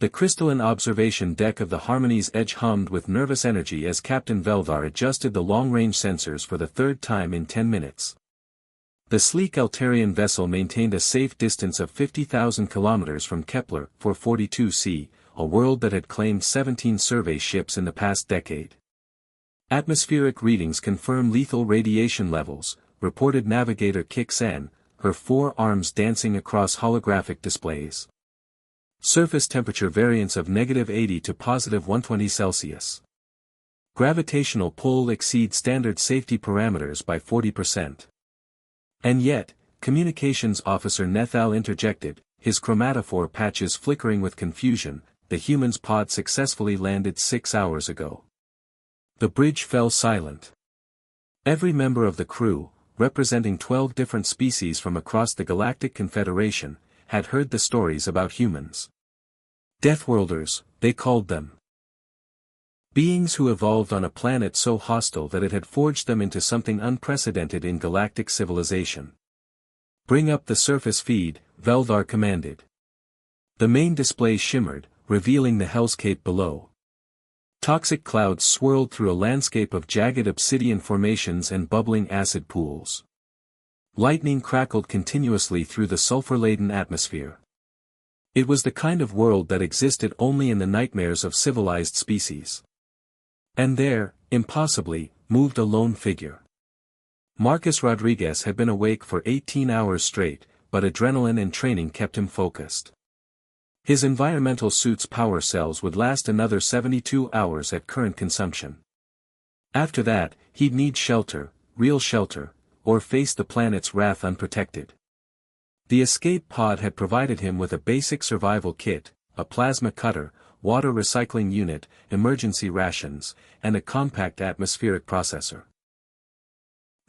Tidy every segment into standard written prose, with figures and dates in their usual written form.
The crystalline observation deck of the Harmony's Edge hummed with nervous energy as Captain Veldar adjusted the long-range sensors for the third time in 10 minutes. The sleek Altarian vessel maintained a safe distance of 50,000 kilometers from Kepler 442c, a world that had claimed 17 survey ships in the past decade. Atmospheric readings confirm lethal radiation levels, reported navigator Kixan, her 4 arms dancing across holographic displays. Surface temperature variance of -80 to +120 Celsius. Gravitational pull exceeds standard safety parameters by 40%. And yet, communications officer Nethal interjected, his chromatophore patches flickering with confusion, the human's pod successfully landed 6 hours ago. The bridge fell silent. Every member of the crew, representing 12 different species from across the Galactic Confederation, had heard the stories about humans. Deathworlders, they called them. Beings who evolved on a planet so hostile that it had forged them into something unprecedented in galactic civilization. Bring up the surface feed, Veldar commanded. The main display shimmered, revealing the hellscape below. Toxic clouds swirled through a landscape of jagged obsidian formations and bubbling acid pools. Lightning crackled continuously through the sulfur-laden atmosphere. It was the kind of world that existed only in the nightmares of civilized species. And there, impossibly, moved a lone figure. Marcus Rodriguez had been awake for 18 hours straight, but adrenaline and training kept him focused. His environmental suit's power cells would last another 72 hours at current consumption. After that, he'd need shelter, real shelter, or face the planet's wrath unprotected. The escape pod had provided him with a basic survival kit, a plasma cutter, water recycling unit, emergency rations, and a compact atmospheric processor.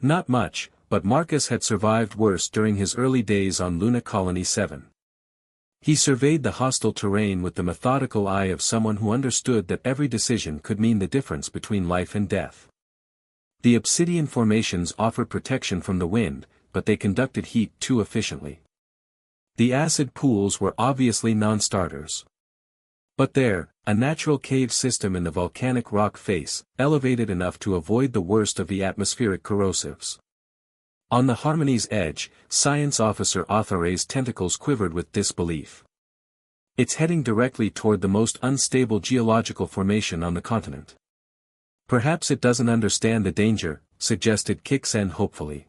Not much, but Marcus had survived worse during his early days on Luna Colony 7. He surveyed the hostile terrain with the methodical eye of someone who understood that every decision could mean the difference between life and death. The obsidian formations offered protection from the wind, but they conducted heat too efficiently. The acid pools were obviously non-starters. But there, a natural cave system in the volcanic rock face, elevated enough to avoid the worst of the atmospheric corrosives. On the Harmony's Edge, Science Officer Othare's tentacles quivered with disbelief. It's heading directly toward the most unstable geological formation on the continent. Perhaps it doesn't understand the danger, suggested Kixen hopefully.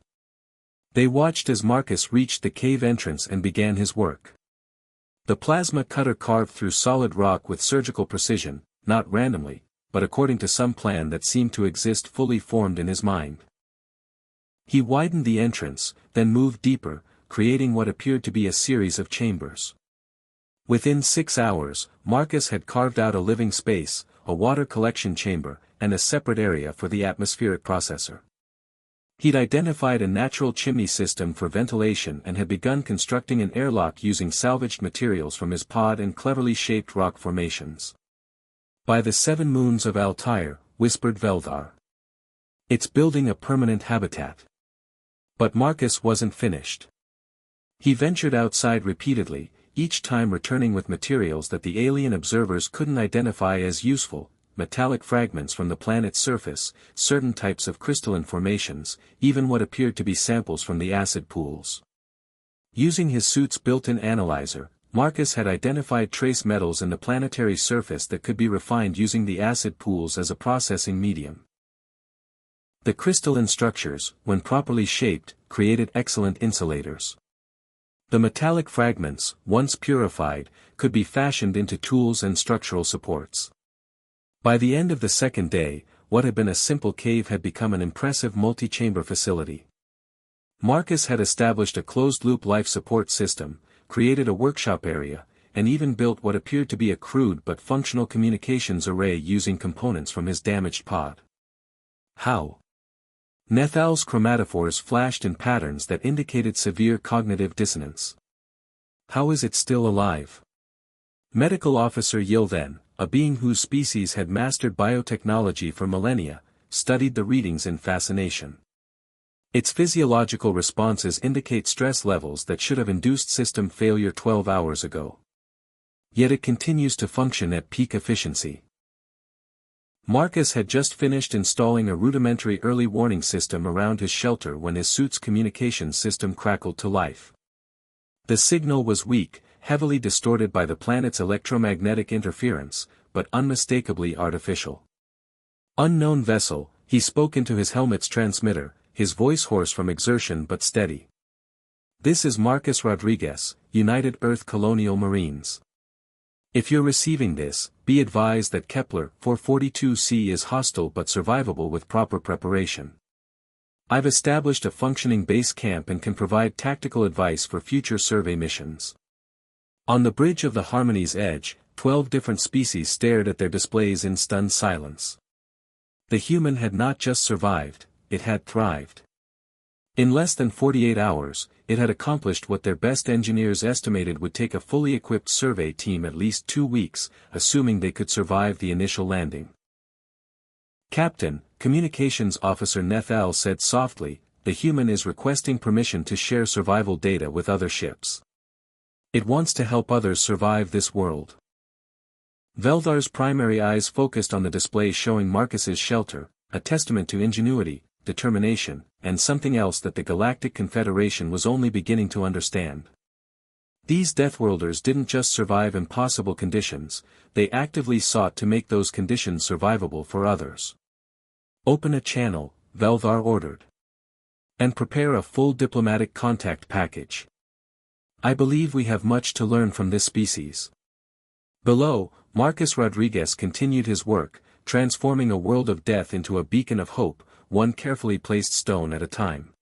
They watched as Marcus reached the cave entrance and began his work. The plasma cutter carved through solid rock with surgical precision, not randomly, but according to some plan that seemed to exist fully formed in his mind. He widened the entrance, then moved deeper, creating what appeared to be a series of chambers. Within 6 hours, Marcus had carved out a living space, a water collection chamber, and a separate area for the atmospheric processor. He'd identified a natural chimney system for ventilation and had begun constructing an airlock using salvaged materials from his pod and cleverly shaped rock formations. By the 7 moons of Altair, whispered Veldar. It's building a permanent habitat. But Marcus wasn't finished. He ventured outside repeatedly, each time returning with materials that the alien observers couldn't identify as useful, metallic fragments from the planet's surface, certain types of crystalline formations, even what appeared to be samples from the acid pools. Using his suit's built-in analyzer, Marcus had identified trace metals in the planetary surface that could be refined using the acid pools as a processing medium. The crystalline structures, when properly shaped, created excellent insulators. The metallic fragments, once purified, could be fashioned into tools and structural supports. By the end of the second day, what had been a simple cave had become an impressive multi-chamber facility. Marcus had established a closed-loop life support system, created a workshop area, and even built what appeared to be a crude but functional communications array using components from his damaged pod. How? Nethal's chromatophores flashed in patterns that indicated severe cognitive dissonance. How is it still alive? Medical Officer Yilden, a being whose species had mastered biotechnology for millennia, studied the readings in fascination. Its physiological responses indicate stress levels that should have induced system failure 12 hours ago. Yet it continues to function at peak efficiency. Marcus had just finished installing a rudimentary early warning system around his shelter when his suit's communications system crackled to life. The signal was weak, heavily distorted by the planet's electromagnetic interference, but unmistakably artificial. "Unknown vessel," he spoke into his helmet's transmitter, his voice hoarse from exertion but steady. "This is Marcus Rodriguez, United Earth Colonial Marines. If you're receiving this, be advised that Kepler 442c is hostile but survivable with proper preparation. I've established a functioning base camp and can provide tactical advice for future survey missions." On the bridge of the Harmony's edge, 12 different species stared at their displays in stunned silence. The human had not just survived, it had thrived. In less than 48 hours, it had accomplished what their best engineers estimated would take a fully equipped survey team at least 2 weeks, assuming they could survive the initial landing. "Captain," Communications Officer Nethal said softly, "the human is requesting permission to share survival data with other ships. It wants to help others survive this world." Veldar's primary eyes focused on the display showing Marcus's shelter, a testament to ingenuity, determination, and something else that the Galactic Confederation was only beginning to understand. These Deathworlders didn't just survive impossible conditions, they actively sought to make those conditions survivable for others. "Open a channel," Veldar ordered. "And prepare a full diplomatic contact package. I believe we have much to learn from this species." Below, Marcus Rodriguez continued his work, transforming a world of death into a beacon of hope, one carefully placed stone at a time.